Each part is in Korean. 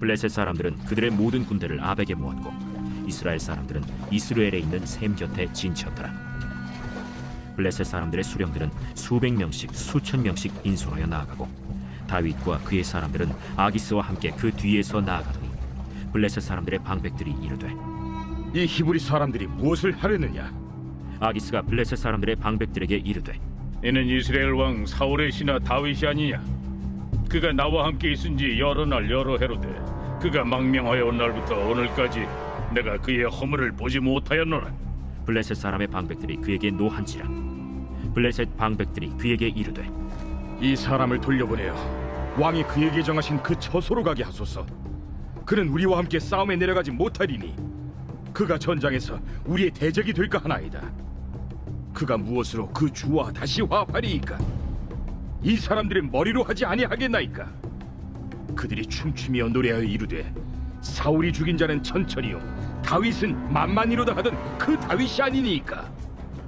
블레셋 사람들은 그들의 모든 군대를 아벡에 모았고 이스라엘 사람들은 이스라엘에 있는 셈 곁에 진쳤더라. 블레셋 사람들의 수령들은 수백 명씩 수천 명씩 인솔하여 나아가고 다윗과 그의 사람들은 아기스와 함께 그 뒤에서 나아가더니 블레셋 사람들의 방백들이 이르되 이 히브리 사람들이 무엇을 하려느냐? 아기스가 블레셋 사람들의 방백들에게 이르되 이는 이스라엘 왕 사울의 신하 다윗이 아니냐? 그가 나와 함께 있은 지 여러 날 여러 해로되 그가 망명하여 온 날부터 오늘까지 내가 그의 허물을 보지 못하였노라. 블레셋 사람의 방백들이 그에게 노한지라. 블레셋 방백들이 그에게 이르되 이 사람을 돌려보내어 왕이 그에게 정하신 그 처소로 가게 하소서. 그는 우리와 함께 싸움에 내려가지 못하리니 그가 전장에서 우리의 대적이 될까 하나이다. 그가 무엇으로 그 주와 다시 화합하리이까? 이 다윗들의 머리로 하지 아니하겠나이까? 그들이 춤추며 노래하여 이르되 사울이 죽인 자는 천천히요 다윗은 만만이로다 하던 그 다윗이 아니니까.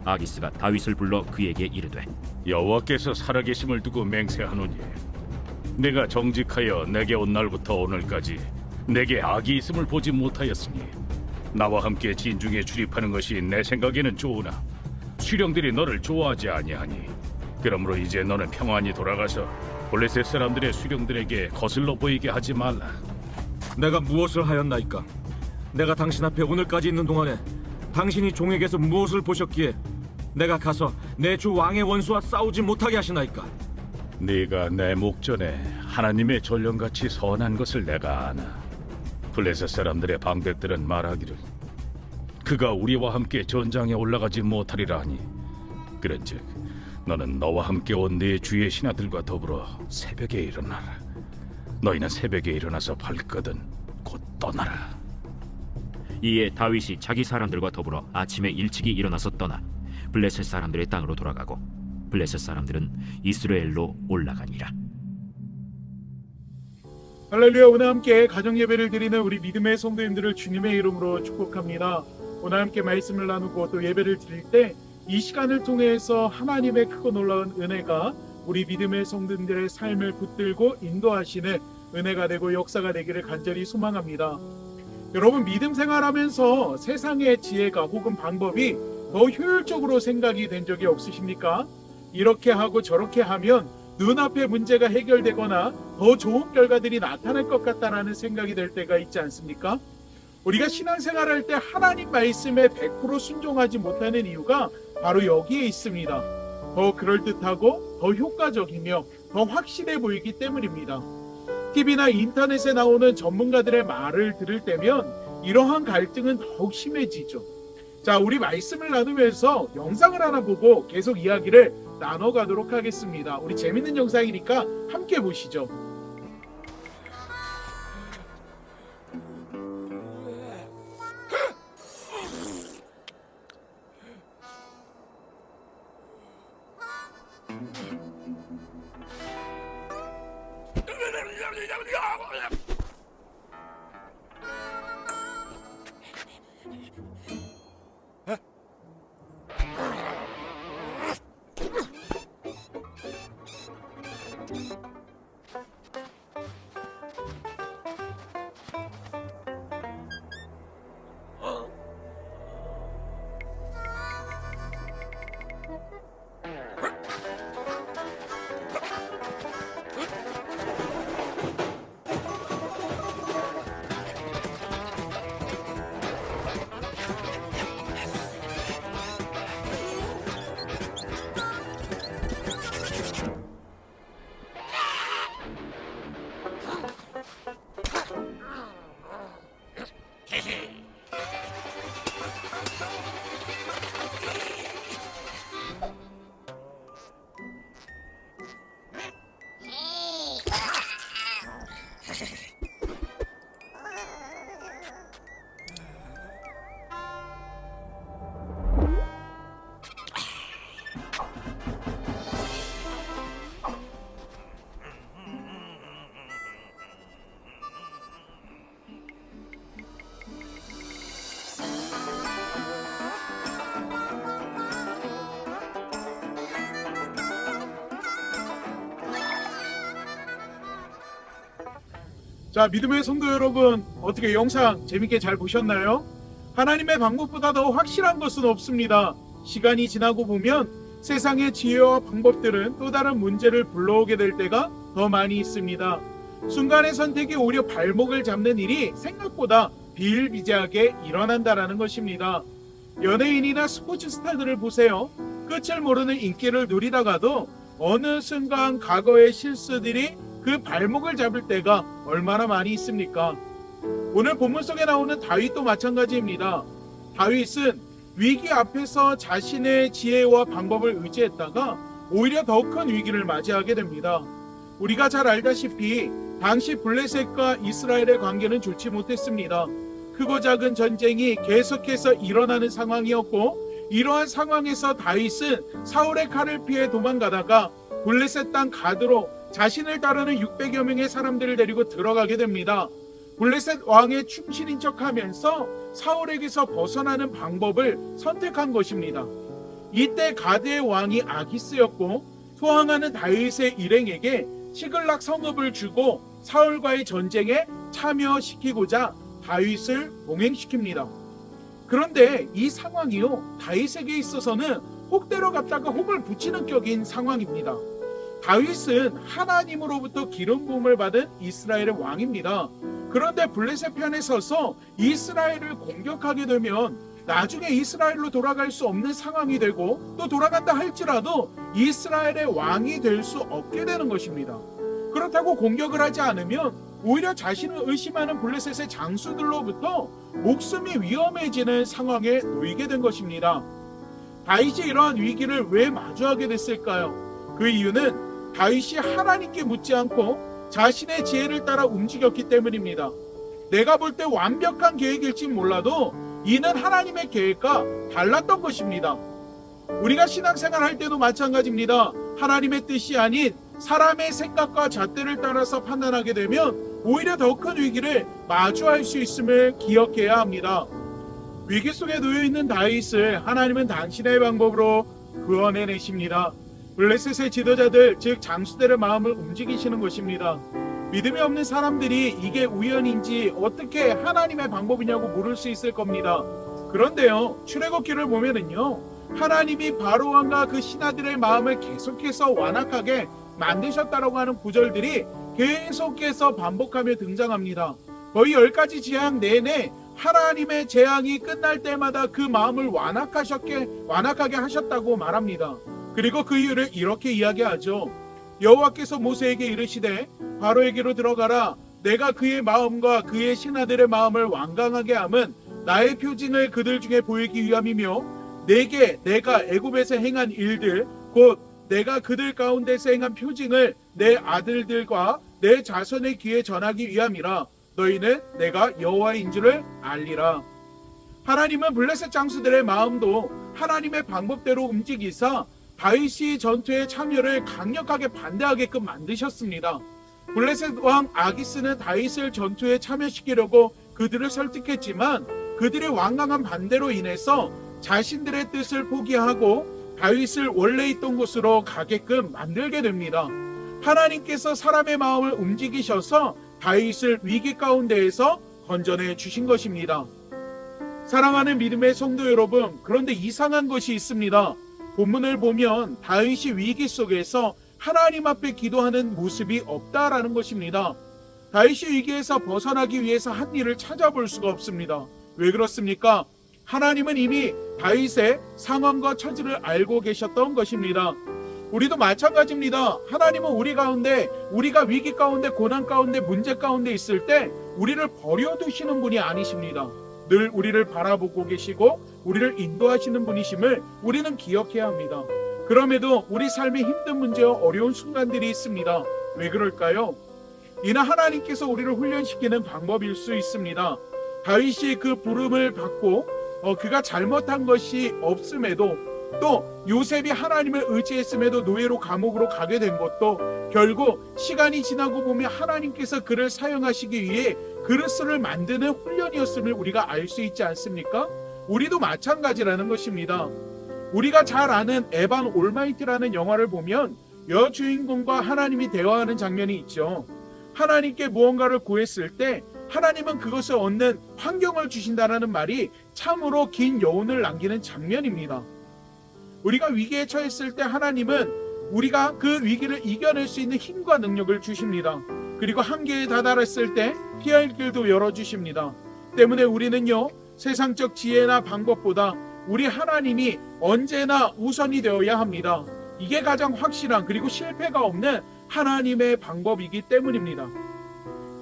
아기스가 다윗을 불러 그에게 이르되 여호와께서 살아계심을 두고 맹세하노니 내가 정직하여 내게 온 날부터 오늘까지 내게 악이 있음을 보지 못하였으니 나와 함께 진중에 출입하는 것이 내 생각에는 좋으나 수령들이 너를 좋아하지 아니하니 그러므로 이제 너는 평안히 돌아가서 블레셋 사람들의 수령들에게 거슬러 보이게 하지 말라. 내가 무엇을 하였나이까? 내가 당신 앞에 오늘까지 있는 동안에 당신이 종에게서 무엇을 보셨기에 내가 가서 내 주 왕의 원수와 싸우지 못하게 하시나이까? 네가 내 목전에 하나님의 전령같이 선한 것을 내가 아나. 블레셋 사람들의 방백들은 말하기를 그가 우리와 함께 전장에 올라가지 못하리라 하니 그런즉 너는 너와 함께 온 네 주의 신하들과 더불어 새벽에 일어나라. 너희는 새벽에 일어나서 발거든 곧 떠나라. 이에 다윗이 자기 사람들과 더불어 아침에 일찍이 일어나서 떠나 블레셋 사람들의 땅으로 돌아가고 블레셋 사람들은 이스라엘로 올라가니라. 할렐루야. 오늘 함께 가정 예배를 드리는 우리 믿음의 성도님들을 주님의 이름으로 축복합니다. 오늘 함께 말씀을 나누고 또 예배를 드릴 때 이 시간을 통해서 하나님의 크고 놀라운 은혜가 우리 믿음의 성도님들의 삶을 붙들고 인도하시는 은혜가 되고 역사가 되기를 간절히 소망합니다. 여러분, 믿음 생활하면서 세상의 지혜가 혹은 방법이 더 효율적으로 생각이 된 적이 없으십니까? 이렇게 하고 저렇게 하면 눈앞에 문제가 해결되거나 더 좋은 결과들이 나타날 것 같다라는 생각이 들 때가 있지 않습니까? 우리가 신앙생활할 때 하나님 말씀에 100% 순종하지 못하는 이유가 바로 여기에 있습니다. 더 그럴듯하고 더 효과적이며 더 확실해 보이기 때문입니다. TV나 인터넷에 나오는 전문가들의 말을 들을 때면 이러한 갈등은 더욱 심해지죠. 자, 우리 말씀을 나누면서 영상을 하나 보고 계속 이야기를 나눠가도록 하겠습니다. 우리 재밌는 영상이니까 함께 보시죠. 자, 믿음의 성도 여러분, 어떻게 영상 재밌게 잘 보셨나요? 하나님의 방법보다 더 확실한 것은 없습니다. 시간이 지나고 보면 세상의 지혜와 방법들은 또 다른 문제를 불러오게 될 때가 더 많이 있습니다. 순간의 선택이 오히려 발목을 잡는 일이 생각보다 비일비재하게 일어난다라는 것입니다. 연예인이나 스포츠 스타들을 보세요. 끝을 모르는 인기를 누리다가도 어느 순간 과거의 실수들이 그 발목을 잡을 때가 얼마나 많이 있습니까? 오늘 본문 속에 나오는 다윗도 마찬가지입니다. 다윗은 위기 앞에서 자신의 지혜와 방법을 의지했다가 오히려 더 큰 위기를 맞이하게 됩니다. 우리가 잘 알다시피 당시 블레셋과 이스라엘의 관계는 좋지 못했습니다. 크고 작은 전쟁이 계속해서 일어나는 상황이었고, 이러한 상황에서 다윗은 사울의 칼을 피해 도망가다가 블레셋 땅 가드로 자신을 따르는 600여 명의 사람들을 데리고 들어가게 됩니다. 블레셋 왕의 충신인 척하면서 사울에게서 벗어나는 방법을 선택한 것입니다. 이때 가드의 왕이 아기스였고, 소항하는 다윗의 일행에게 시글락 성읍을 주고 사울과의 전쟁에 참여시키고자 다윗을 봉행시킵니다. 그런데 이 상황이요, 다윗에게 있어서는 혹대로 갔다가 혹을 붙이는 격인 상황입니다. 다윗은 하나님으로부터 기름 부음을 받은 이스라엘의 왕입니다. 그런데 블레셋 편에 서서 이스라엘을 공격하게 되면 나중에 이스라엘로 돌아갈 수 없는 상황이 되고, 또 돌아간다 할지라도 이스라엘의 왕이 될 수 없게 되는 것입니다. 그렇다고 공격을 하지 않으면 오히려 자신을 의심하는 블레셋의 장수들로부터 목숨이 위험해지는 상황에 놓이게 된 것입니다. 다윗이 이러한 위기를 왜 마주하게 됐을까요? 그 이유는 다윗이 하나님께 묻지 않고 자신의 지혜를 따라 움직였기 때문입니다. 내가 볼 때 완벽한 계획일지 몰라도 이는 하나님의 계획과 달랐던 것입니다. 우리가 신앙생활 할 때도 마찬가지입니다. 하나님의 뜻이 아닌 사람의 생각과 잣대를 따라서 판단하게 되면 오히려 더 큰 위기를 마주할 수 있음을 기억해야 합니다. 위기 속에 놓여있는 다윗을 하나님은 당신의 방법으로 구원해내십니다. 블레셋의 지도자들, 즉 장수들의 마음을 움직이시는 것입니다. 믿음이 없는 사람들이 이게 우연인지 어떻게 하나님의 방법이냐고 물을 수 있을 겁니다. 그런데요, 출애굽기를 보면은요, 하나님이 바로왕과 그 신하들의 마음을 계속해서 완악하게 만드셨다라고 하는 구절들이 계속해서 반복하며 등장합니다. 거의 10가지 재앙 내내 하나님의 재앙이 끝날 때마다 그 마음을 완악하게 하셨다고 말합니다. 그리고 그 이유를 이렇게 이야기하죠. 여호와께서 모세에게 이르시되 바로에게로 들어가라. 내가 그의 마음과 그의 신하들의 마음을 완강하게 함은 나의 표징을 그들 중에 보이기 위함이며 내게 내가 애굽에서 행한 일들 곧 내가 그들 가운데서 행한 표징을 내 아들들과 내 자손의 귀에 전하기 위함이라. 너희는 내가 여호와인 줄을 알리라. 하나님은 블레셋 장수들의 마음도 하나님의 방법대로 움직이사 다윗이 전투에 참여를 강력하게 반대하게끔 만드셨습니다. 블레셋 왕 아기스는 다윗을 전투에 참여시키려고 그들을 설득했지만 그들의 완강한 반대로 인해서 자신들의 뜻을 포기하고 다윗을 원래 있던 곳으로 가게끔 만들게 됩니다. 하나님께서 사람의 마음을 움직이셔서 다윗을 위기 가운데에서 건져내 주신 것입니다. 사랑하는 믿음의 성도 여러분, 그런데 이상한 것이 있습니다. 본문을 보면 다윗이 위기 속에서 하나님 앞에 기도하는 모습이 없다라는 것입니다. 다윗이 위기에서 벗어나기 위해서 한 일을 찾아볼 수가 없습니다. 왜 그렇습니까? 하나님은 이미 다윗의 상황과 처지를 알고 계셨던 것입니다. 우리도 마찬가지입니다. 하나님은 우리 가운데, 우리가 위기 가운데, 고난 가운데, 문제 가운데 있을 때 우리를 버려두시는 분이 아니십니다. 늘 우리를 바라보고 계시고 우리를 인도하시는 분이심을 우리는 기억해야 합니다. 그럼에도 우리 삶에 힘든 문제와 어려운 순간들이 있습니다. 왜 그럴까요? 이는 하나님께서 우리를 훈련시키는 방법일 수 있습니다. 다윗이 그 부름을 받고 그가 잘못한 것이 없음에도, 또 요셉이 하나님을 의지했음에도 노예로 감옥으로 가게 된 것도 결국 시간이 지나고 보면 하나님께서 그를 사용하시기 위해 그릇을 만드는 훈련이었음을 우리가 알 수 있지 않습니까? 우리도 마찬가지라는 것입니다. 우리가 잘 아는 에반 올마이트라는 영화를 보면 여주인공과 하나님이 대화하는 장면이 있죠. 하나님께 무언가를 구했을 때 하나님은 그것을 얻는 환경을 주신다라는 말이 참으로 긴 여운을 남기는 장면입니다. 우리가 위기에 처했을 때 하나님은 우리가 그 위기를 이겨낼 수 있는 힘과 능력을 주십니다. 그리고 한계에 다다랐을 때 피할 길도 열어주십니다. 때문에 우리는요, 세상적 지혜나 방법보다 우리 하나님이 언제나 우선이 되어야 합니다. 이게 가장 확실한 그리고 실패가 없는 하나님의 방법이기 때문입니다.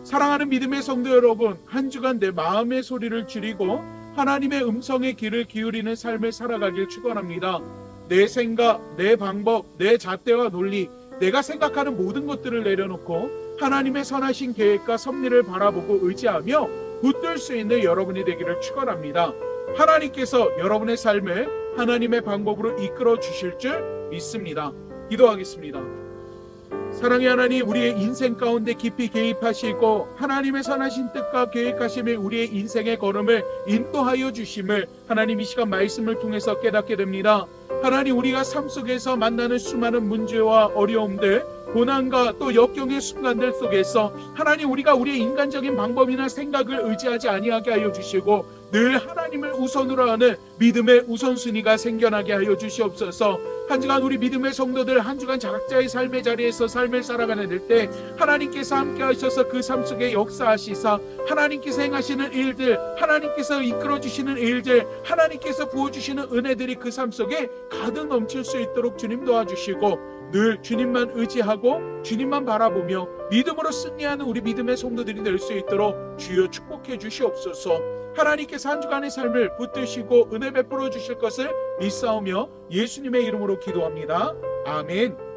사랑하는 믿음의 성도 여러분, 한 주간 내 마음의 소리를 줄이고 하나님의 음성의 귀를 기울이는 삶을 살아가길 축원합니다. 내 생각, 내 방법, 내 잣대와 논리, 내가 생각하는 모든 것들을 내려놓고 하나님의 선하신 계획과 섭리를 바라보고 의지하며 붙들 수 있는 여러분이 되기를 축원합니다. 하나님께서 여러분의 삶을 하나님의 방법으로 이끌어 주실 줄 믿습니다. 기도하겠습니다. 사랑의 하나님, 우리의 인생 가운데 깊이 개입하시고 하나님의 선하신 뜻과 계획하심을 우리의 인생의 걸음을 인도하여 주심을 하나님 이 시간 말씀을 통해서 깨닫게 됩니다. 하나님, 우리가 삶 속에서 만나는 수많은 문제와 어려움들, 고난과 또 역경의 순간들 속에서 하나님, 우리가 우리의 인간적인 방법이나 생각을 의지하지 아니하게 하여 주시고 늘 하나님을 우선으로 하는 믿음의 우선순위가 생겨나게 하여 주시옵소서. 한 주간 우리 믿음의 성도들 한 주간 각자의 삶의 자리에서 삶을 살아가는 때 하나님께서 함께 하셔서 그 삶 속에 역사하시사 하나님께서 행하시는 일들, 하나님께서 이끌어 주시는 일들, 하나님께서 부어주시는 은혜들이 그 삶 속에 가득 넘칠 수 있도록 주님 도와주시고 늘 주님만 의지하고 주님만 바라보며 믿음으로 승리하는 우리 믿음의 성도들이 될 수 있도록 주여 축복해 주시옵소서. 하나님께서 한 주간의 삶을 붙드시고 은혜 베풀어 주실 것을 믿사오며 예수님의 이름으로 기도합니다. 아멘.